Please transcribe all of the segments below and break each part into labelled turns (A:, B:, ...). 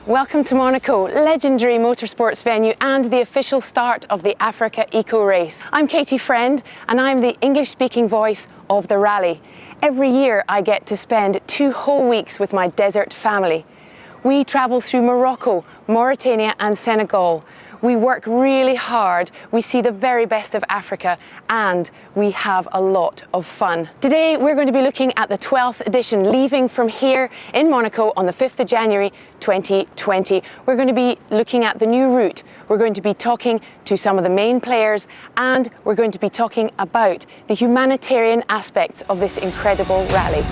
A: Welcome to Monaco, legendary motorsports venue and the official start of the AfricaEcoRace. I'm Katie Friend and I'm the English-speaking voice of the rally. Every year I get to spend 2 whole weeks with my desert family. We travel through Morocco, Mauritania and Senegal. We work really hard, we see the very best of Africa and we have a lot of fun. Today we're going to be looking at the 12th edition, leaving from here in Monaco on the 5th of January 2020. We're going to be looking at the new route, we're going to be talking to some of the main players and we're going to be talking about the humanitarian aspects of this incredible rally.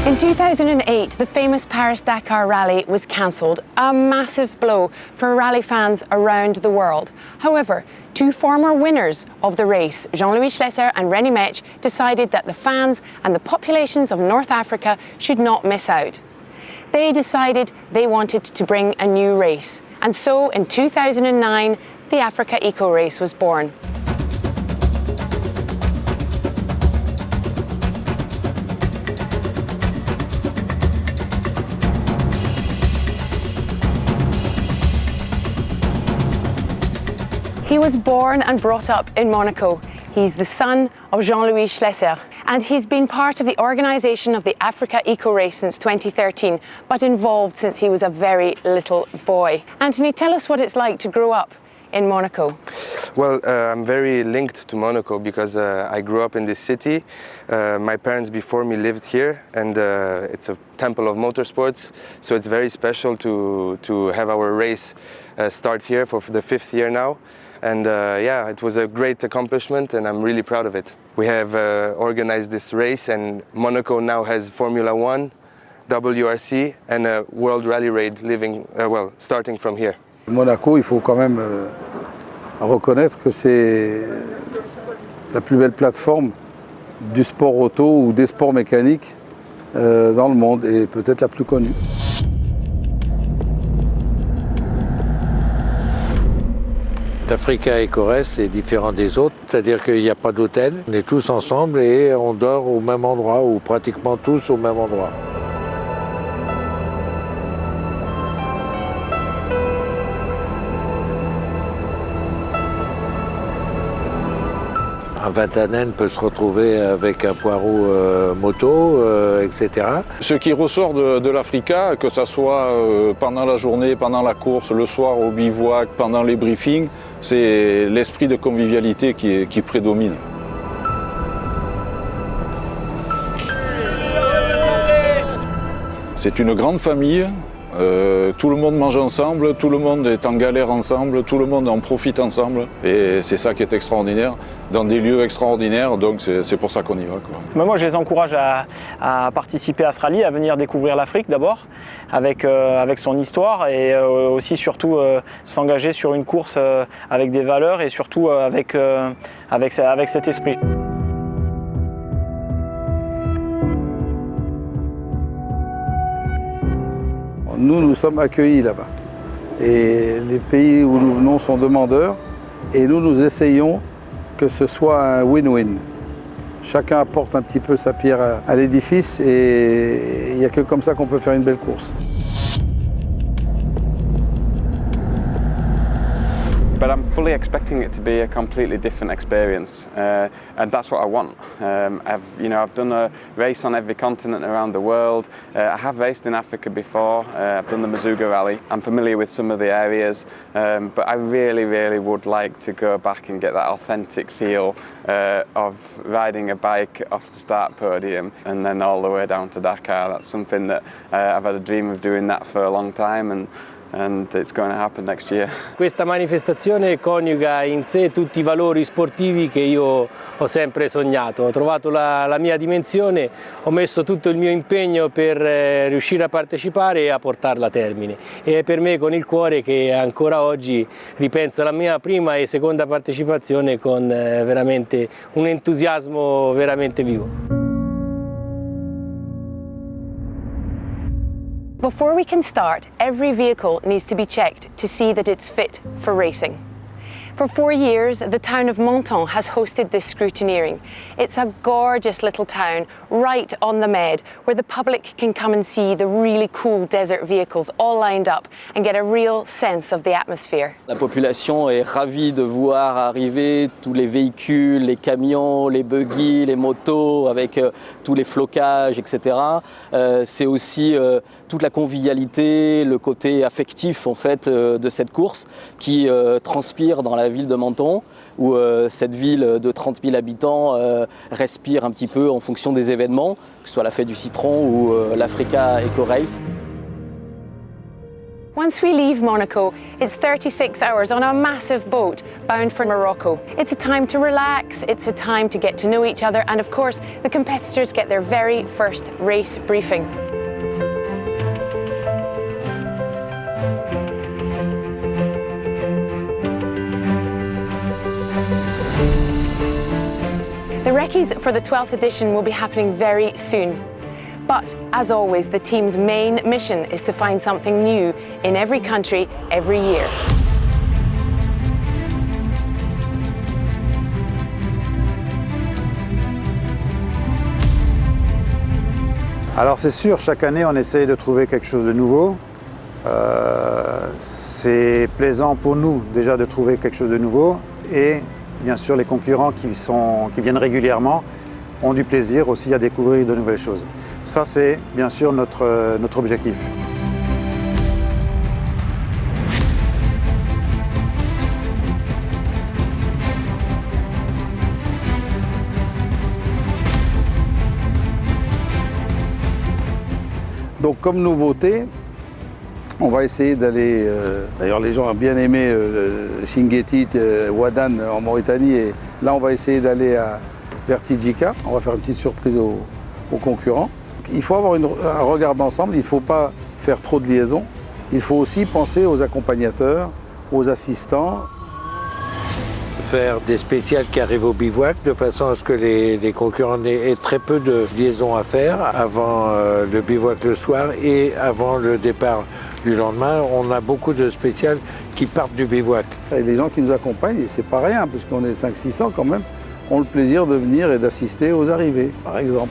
A: In 2008, the famous Paris-Dakar rally was cancelled, a massive blow for rally fans around the world. However, 2 former winners of the race, Jean-Louis Schlesser and René Mech, decided that the fans and the populations of North Africa should not miss out. They decided they wanted to bring a new race. And so in 2009, the AfricaEcoRace was born. He was born and brought up in Monaco. He's the son of Jean-Louis Schlesser, and he's been part of the organisation of the AfricaEcoRace since 2013, but involved since he was a very little boy. Anthony, tell us what it's like to grow up in Monaco.
B: Well, I'm very linked to Monaco because I grew up in this city. My parents before me lived here, and it's a temple of motorsports, so it's very special to have our race start here for the 5th year now. And yeah, it was a great accomplishment and I'm really proud of it. We have organized this race and Monaco now has Formula 1, WRC and a World Rally Raid starting from here.
C: Monaco, il faut quand même reconnaître que c'est la plus belle plateforme du sport auto ou des sports mécaniques dans le monde et peut-être la plus connue.
D: L'AfricaEcoRace est différent des autres, c'est-à-dire qu'il n'y a pas d'hôtel. On est tous ensemble et on dort au même endroit, ou pratiquement tous au même endroit. Un vingtaine peut se retrouver avec un poireau moto, etc.
E: Ce qui ressort de l'Africa, que ce soit pendant la journée, pendant la course, le soir au bivouac, pendant les briefings, c'est l'esprit de convivialité qui prédomine. C'est une grande famille. Tout le monde mange ensemble, tout le monde est en galère ensemble, tout le monde en profite ensemble et c'est ça qui est extraordinaire, dans des lieux extraordinaires, donc c'est pour ça qu'on y va, quoi.
F: Moi je les encourage à participer à ce rallye, à venir découvrir l'Afrique d'abord, avec son histoire et aussi surtout s'engager sur une course avec des valeurs et surtout avec cet esprit.
C: Nous sommes accueillis là-bas. Et les pays où nous venons sont demandeurs. Et nous essayons que ce soit un win-win. Chacun apporte un petit peu sa pierre à l'édifice et il n'y a que comme ça qu'on peut faire une belle course.
G: But I'm fully expecting it to be a completely different experience, and that's what I want. I've done a race on every continent around the world. I have raced in Africa before. I've done the Mazuga Rally. I'm familiar with some of the areas, but I really, really would like to go back and get that authentic feel of riding a bike off the start podium and then all the way down to Dakar. That's something that I've had a dream of doing that for a long time, and it's going to happen next year.
H: Questa manifestazione coniuga in sé tutti i valori sportivi che io ho sempre sognato. Ho trovato la mia dimensione, ho messo tutto il mio impegno per riuscire a partecipare e a portarla a termine. E è per me con il cuore che ancora oggi ripenso alla mia prima e seconda partecipazione con veramente un entusiasmo veramente vivo.
A: Before we can start, every vehicle needs to be checked to see that it's fit for racing. For 4 years, the town of Menton has hosted this scrutineering. It's a gorgeous little town right on the Med, where the public can come and see the really cool desert vehicles all lined up and get a real sense of the atmosphere.
I: La population est ravie de voir arriver tous les véhicules, les camions, les buggy, les motos avec tous les flocages, etc. C'est aussi toute la convivialité, le côté affectif en fait de cette course qui transpire dans la ville de Menton, où cette ville de 30 000 habitants respire un petit peu en fonction des événements, que ce soit la fête du citron ou l'AfricaEcoRace.
A: Once we leave Monaco, it's 36 hours on a massive boat bound for Morocco. It's a time to relax, it's a time to get to know each other, and of course, the competitors get their very first race briefing. The recce's for the 12th edition will be happening very soon. But, as always, the team's main mission is to find something new in every country, every year.
J: Alors c'est sûr, chaque année on essaye de trouver quelque chose de nouveau. C'est plaisant pour nous déjà de trouver quelque chose de nouveau et bien sûr les concurrents qui viennent régulièrement ont du plaisir aussi à découvrir de nouvelles choses. Ça c'est bien sûr notre objectif.
C: Donc comme nouveauté, on va essayer d'aller, d'ailleurs les gens ont bien aimé Chinguetti, Ouadane en Mauritanie, et là on va essayer d'aller vers Tidjika. On va faire une petite surprise aux concurrents. Il faut avoir un regard d'ensemble, il ne faut pas faire trop de liaisons. Il faut aussi penser aux accompagnateurs, aux assistants.
D: Faire des spéciales qui arrivent au bivouac de façon à ce que les concurrents aient très peu de liaisons à faire avant le bivouac le soir et avant le départ du lendemain. On a beaucoup de spéciales qui partent du bivouac.
C: Et les gens qui nous accompagnent, et c'est pas rien, puisqu'on est 500-600 quand même, ont le plaisir de venir et d'assister aux arrivées, par exemple.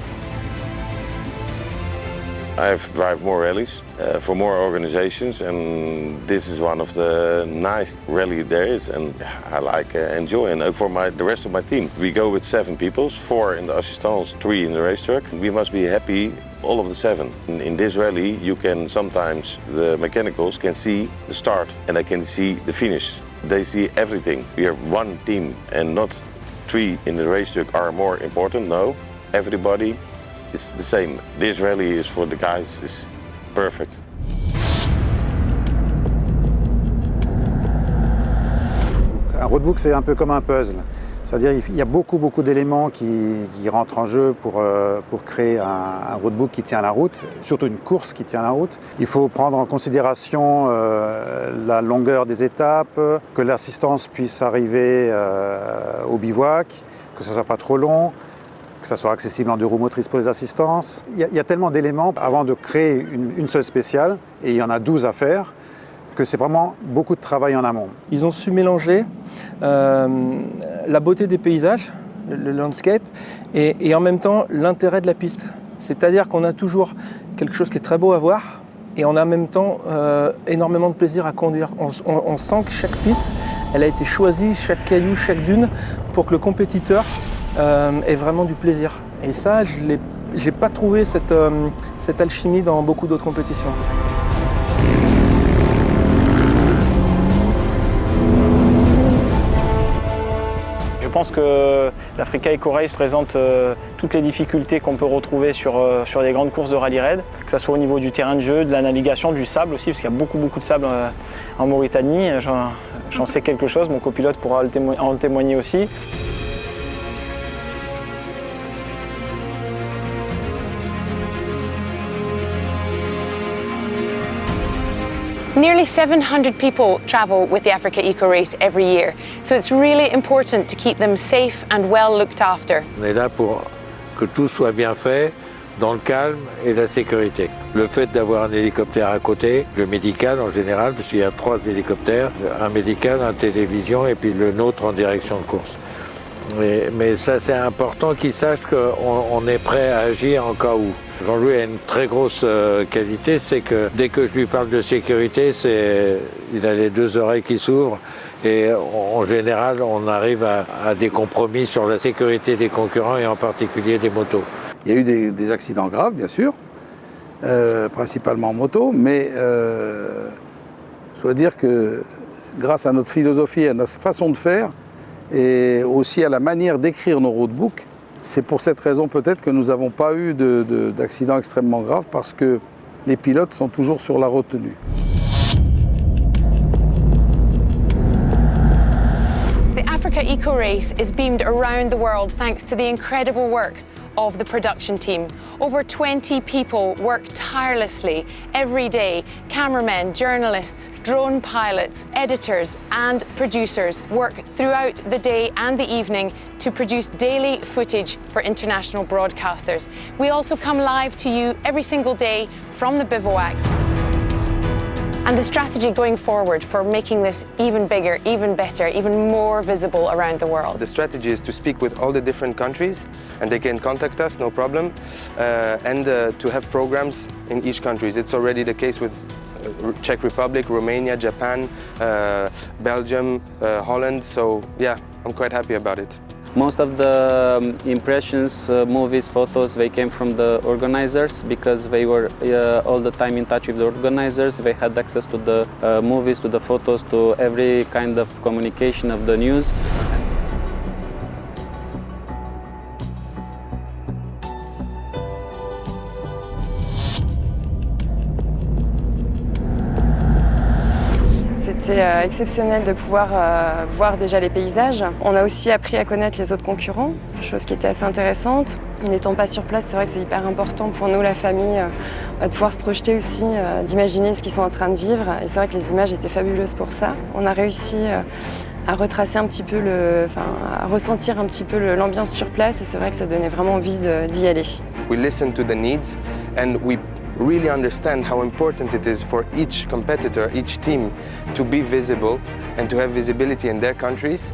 K: I've drive more rallies for more organizations, and this is one of the nice rally there is, and I like enjoy. And for the rest of my team, we go with 7 people, 4 in the assistance, 3 in the race truck. We must be happy, all of the 7. In this rally, you can sometimes the mechanicals can see the start and they can see the finish. They see everything. We are one team, and not 3 in the race truck are more important. No, everybody. It's the same. This rally is for the guys, is perfect.
J: Un roadbook c'est un peu comme un puzzle, c'est-à-dire il y a beaucoup d'éléments qui rentrent en jeu pour créer un roadbook qui tient la route, surtout une course qui tient la route. Il faut prendre en considération la longueur des étapes, que l'assistance puisse arriver au bivouac, que ce ne soit pas trop long, que ça soit accessible en 2 roues motrices pour les assistances. Il y a tellement d'éléments avant de créer une seule spéciale, et il y en a 12 à faire, que c'est vraiment beaucoup de travail en amont.
F: Ils ont su mélanger la beauté des paysages, le landscape, et en même temps l'intérêt de la piste. C'est-à-dire qu'on a toujours quelque chose qui est très beau à voir, et on a en même temps énormément de plaisir à conduire. On sent que chaque piste, elle a été choisie, chaque caillou, chaque dune, pour que le compétiteur ait vraiment du plaisir. Et ça, j'ai pas trouvé cette alchimie dans beaucoup d'autres compétitions. Je pense que l'AfricaEcoRace présente toutes les difficultés qu'on peut retrouver sur les grandes courses de rallye raid, que ce soit au niveau du terrain de jeu, de la navigation, du sable aussi, parce qu'il y a beaucoup de sable en Mauritanie. J'en sais quelque chose, mon copilote pourra en témoigner aussi.
A: Nearly 700 people travel with the AfricaEcoRace every year, so it's really important to keep them safe and well looked after.
D: On est là pour que tout soit bien fait, dans le calme et la sécurité. Le fait d'avoir un hélicoptère à côté, le médical en général, parce qu'il y a 3 hélicoptères, un médical, un télévision et puis le nôtre en direction de course. Mais ça c'est important qu'ils sachent qu'on est prêt à agir en cas où. Jean-Louis a une très grosse qualité, c'est que dès que je lui parle de sécurité, il a les 2 oreilles qui s'ouvrent et en général on arrive à des compromis sur la sécurité des concurrents et en particulier des motos.
C: Il y a eu des accidents graves, bien sûr, principalement en moto, mais je dois dire que grâce à notre philosophie, à notre façon de faire, et aussi à la manière d'écrire nos roadbooks, c'est pour cette raison peut-être que nous n'avons pas eu d'accidents extrêmement graves, parce que les pilotes sont toujours sur la retenue.
A: The AfricaEcoRace is beamed around the world thanks to the incredible work of the production team. Over 20 people work tirelessly every day. Cameramen, journalists, drone pilots, editors and producers work throughout the day and the evening to produce daily footage for international broadcasters. We also come live to you every single day from the bivouac. And the strategy going forward for making this even bigger, even better, even more visible around the world?
B: The strategy is to speak with all the different countries, and they can contact us, no problem, and to have programs in each country. It's already the case with Czech Republic, Romania, Japan, Belgium, Holland, so yeah, I'm quite happy about it.
L: Most of the impressions, movies, photos, they came from the organizers, because they were all the time in touch with the organizers. They had access to the movies, to the photos, to every kind of communication of the news.
M: C'était exceptionnel de pouvoir voir déjà les paysages. On a aussi appris à connaître les autres concurrents, chose qui était assez intéressante. N'étant pas sur place, c'est vrai que c'est hyper important pour nous, la famille, de pouvoir se projeter aussi, d'imaginer ce qu'ils sont en train de vivre. Et c'est vrai que les images étaient fabuleuses pour ça. On a réussi à retracer un petit peu, à ressentir un petit peu l'ambiance sur place, et c'est vrai que ça donnait vraiment envie d'y aller.
B: We listen to the needs and we really understand how important it is for each competitor, each team, to be visible and to have visibility in their countries.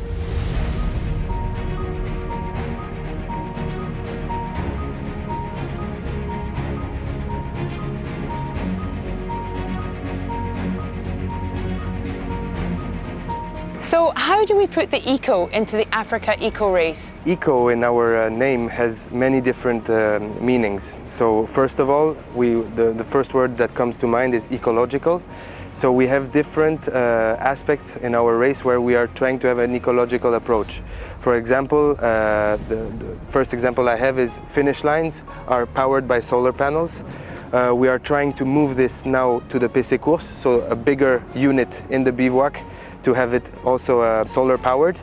A: So how do we put the eco into the AfricaEcoRace?
B: Eco in our name has many different meanings. So first of all, the first word that comes to mind is ecological. So we have different aspects in our race where we are trying to have an ecological approach. For example, the first example I have is finish lines are powered by solar panels. We are trying to move this now to the PC course, so a bigger unit in the bivouac, to have it also solar powered.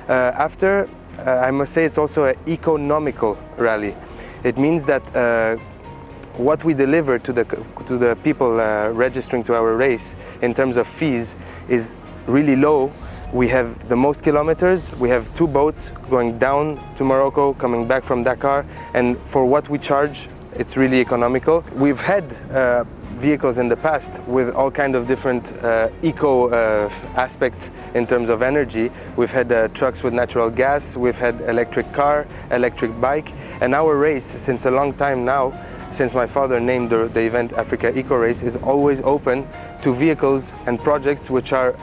B: I must say it's also an economical rally. It means that what we deliver to the people registering to our race in terms of fees is really low. We have the most kilometers, we have 2 boats going down to Morocco, coming back from Dakar, and for what we charge, it's really economical. We've had vehicles in the past with all kind of different eco aspect in terms of energy. We've had trucks with natural gas, we've had electric car, electric bike, and our race, since a long time now, since my father named the event AfricaEcoRace, is always open to vehicles and projects which are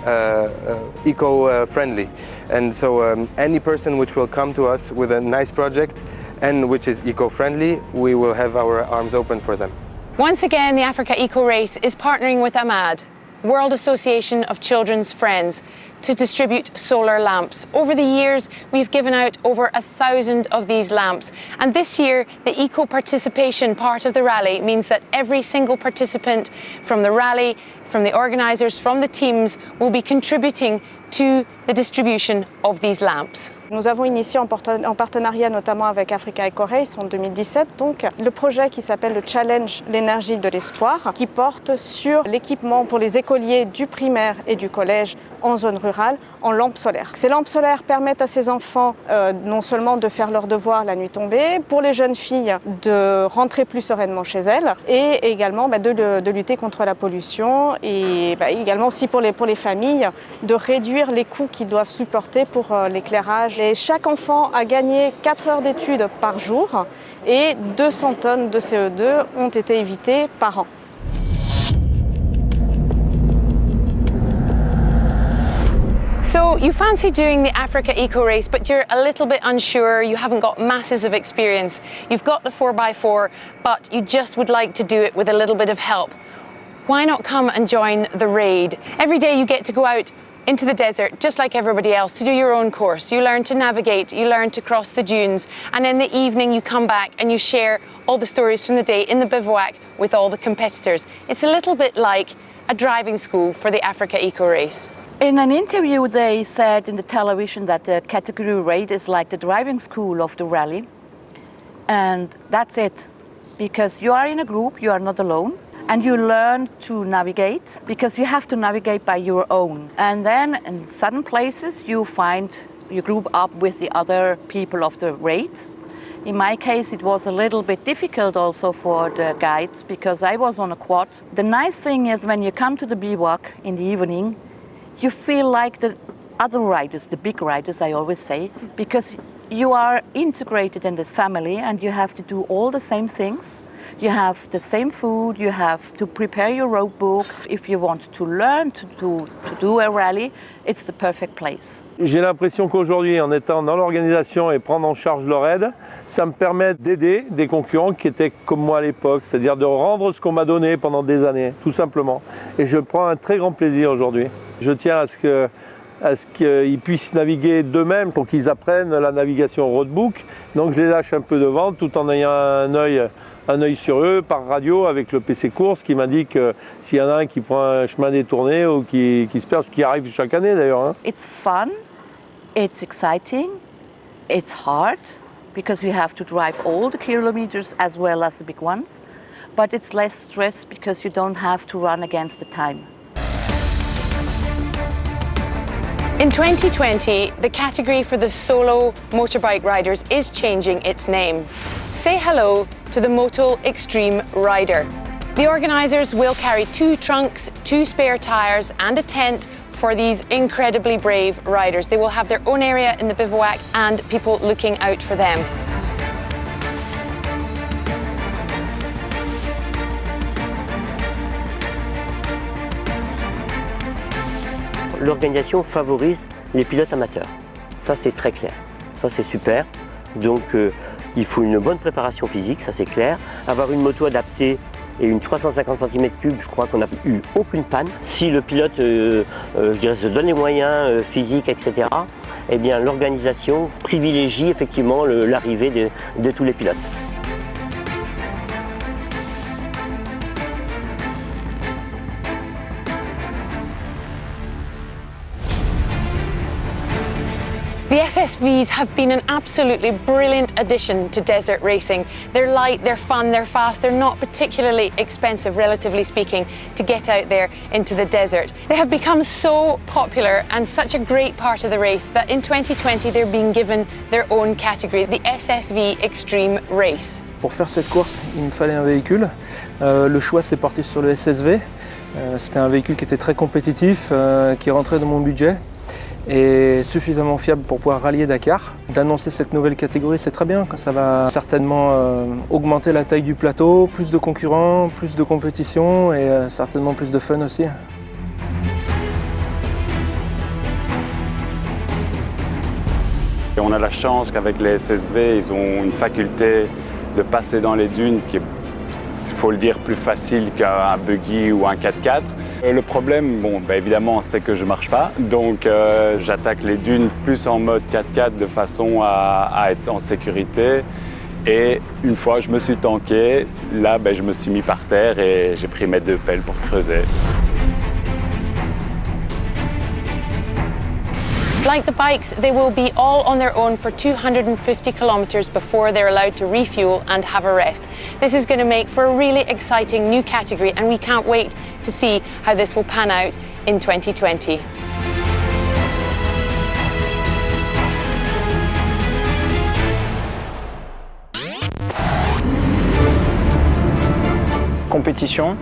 B: eco-friendly. And so any person which will come to us with a nice project and which is eco-friendly, we will have our arms open for them.
A: Once again, the AfricaEcoRace is partnering with AMAD, World Association of Children's Friends, to distribute solar lamps. Over the years, we've given out over 1,000 of these lamps. And this year, the eco-participation part of the rally means that every single participant from the rally, from the organisers, from the teams, will be contributing to the distribution of these lamps.
N: Nous avons initié en partenariat notamment avec AfricaEcoRace en 2017 donc, le projet qui s'appelle le Challenge l'énergie de l'espoir qui porte sur l'équipement pour les écoliers du primaire et du collège en zone rurale en lampes solaires. Ces lampes solaires permettent à ces enfants non seulement de faire leurs devoirs la nuit tombée, pour les jeunes filles de rentrer plus sereinement chez elles et également de lutter contre la pollution et également aussi pour les familles de réduire les coûts qu'ils doivent supporter pour l'éclairage. Et chaque enfant a gagné 4 heures d'études par jour et 200 tonnes de CO2 ont été évitées par an.
A: So you fancy doing the Africa Eco Race, but you're a little bit unsure, you haven't got masses of experience. You've got the 4x4, but you just would like to do it with a little bit of help. Why not come and join the raid? Every day you get to go out into the desert, just like everybody else, to do your own course. You learn to navigate, you learn to cross the dunes, and in the evening you come back and you share all the stories from the day in the bivouac with all the competitors. It's a little bit like a driving school for the Africa Eco Race.
O: In an interview, they said in the television that the category raid is like the driving school of the rally. And that's it. Because you are in a group, you are not alone. And you learn to navigate, because you have to navigate by your own. And then in certain places, you group up with the other people of the raid. In my case, it was a little bit difficult also for the guides, because I was on a quad. The nice thing is when you come to the bivouac in the evening, you feel like the other riders, the big riders, I always say, because you are integrated in this family and you have to do all the same things. You have the same food, you have to prepare your road book. If you want to learn to do a rally, it's the perfect place.
P: J'ai l'impression qu'aujourd'hui, en étant dans l'organisation et prendre en charge leur aide, ça me permet d'aider des concurrents qui étaient comme moi à l'époque, c'est-à-dire de rendre ce qu'on m'a donné pendant des années, tout simplement. Et je prends un très grand plaisir aujourd'hui. Je tiens à ce qu'ils puissent naviguer d'eux-mêmes pour qu'ils apprennent la navigation roadbook. Donc je les lâche un peu devant tout en ayant un œil sur eux par radio avec le PC course qui m'indique s'il y en a un qui prend un chemin détourné ou qui se perd, ce qui arrive chaque année d'ailleurs. Hein.
O: It's fun, it's exciting, it's hard because you have to drive all the kilometers as well as the big ones, but it's less stress because you don't have to run against the time.
A: In 2020, the category for the solo motorbike riders is changing its name. Say hello to the Motul Extreme Rider. The organisers will carry 2 trunks, 2 spare tyres and a tent for these incredibly brave riders. They will have their own area in the bivouac and people looking out for them.
Q: L'organisation favorise les pilotes amateurs. Ça, c'est très clair. Ça, c'est super. Donc, il faut une bonne préparation physique, ça c'est clair. Avoir une moto adaptée et une 350 cm3, je crois qu'on n'a eu aucune panne. Si le pilote, je dirais, se donne les moyens physiques, etc., eh bien, l'organisation privilégie effectivement l'arrivée de tous les pilotes.
A: The SSVs have been an absolutely brilliant addition to desert racing. They're light, they're fun, they're fast, they're not particularly expensive, relatively speaking, to get out there into the desert. They have become so popular and such a great part of the race that in 2020 they're being given their own category, the SSV Extreme Race.
R: Pour faire cette course, il me fallait un véhicule. Le choix s'est porté sur le SSV. C'était un véhicule qui était très compétitif, qui rentrait dans mon budget. Et suffisamment fiable pour pouvoir rallier Dakar. D'annoncer cette nouvelle catégorie, c'est très bien. Ça va certainement augmenter la taille du plateau, plus de concurrents, plus de compétition et certainement plus de fun aussi.
G: Et on a la chance qu'avec les SSV, ils ont une faculté de passer dans les dunes qui est, il faut le dire, plus facile qu'un buggy ou un 4x4. Le problème, évidemment, c'est que je ne marche pas, donc j'attaque les dunes plus en mode 4x4 de façon à être en sécurité. Et une fois je me suis tanké, là je me suis mis par terre et j'ai pris mes 2 pelles pour creuser.
A: Like the bikes, they will be all on their own for 250 kilometres before they're allowed to refuel and have a rest. This is going to make for a really exciting new category, and we can't wait to see how this will pan out in 2020.
F: Compétition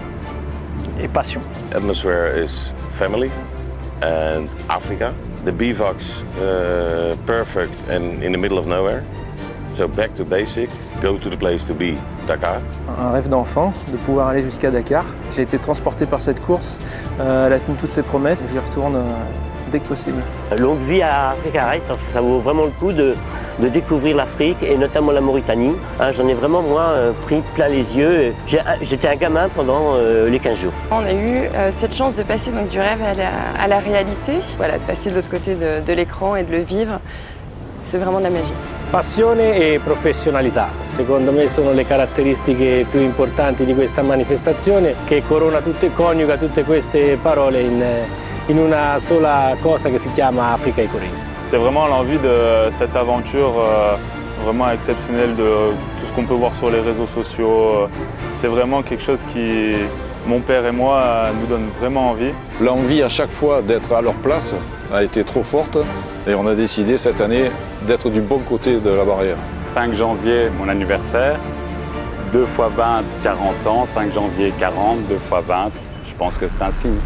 F: et passion.
K: Atmosphere is family and Africa. The bivouac's perfect and in the middle of nowhere. So back to basic, go to the place to be, Dakar.
R: Un rêve d'enfant, de pouvoir aller jusqu'à Dakar. J'ai été transporté par cette course, elle a tenu toutes ses promesses, j'y retourne dès que possible.
Q: Longue vie à AfricaEcoRace, parce que ça vaut vraiment le coup de découvrir l'Afrique et notamment la Mauritanie. J'en ai vraiment, moi, pris plein les yeux. J'étais un gamin pendant les 15 jours.
M: On a eu cette chance de passer donc, du rêve à la réalité, voilà, de passer de l'autre côté de l'écran et de le vivre. C'est vraiment de la magie.
H: Passione e professionalità, secondo me sono le caratteristiche più importanti di questa manifestazione che coniuga tutte queste parole in una sola cosa che si chiama AfricaEcoRace.
S: C'est vraiment l'envie de cette aventure vraiment exceptionnelle de tout ce qu'on peut voir sur les réseaux sociaux. C'est vraiment quelque chose qui, mon père et moi, nous donne vraiment envie.
E: L'envie à chaque fois d'être à leur place a été trop forte et on a décidé cette année d'être du bon côté de la barrière.
S: 5 janvier, mon anniversaire, 2 x 20, 40 ans, 5 janvier 40, 2 x 20, je pense que c'est un signe.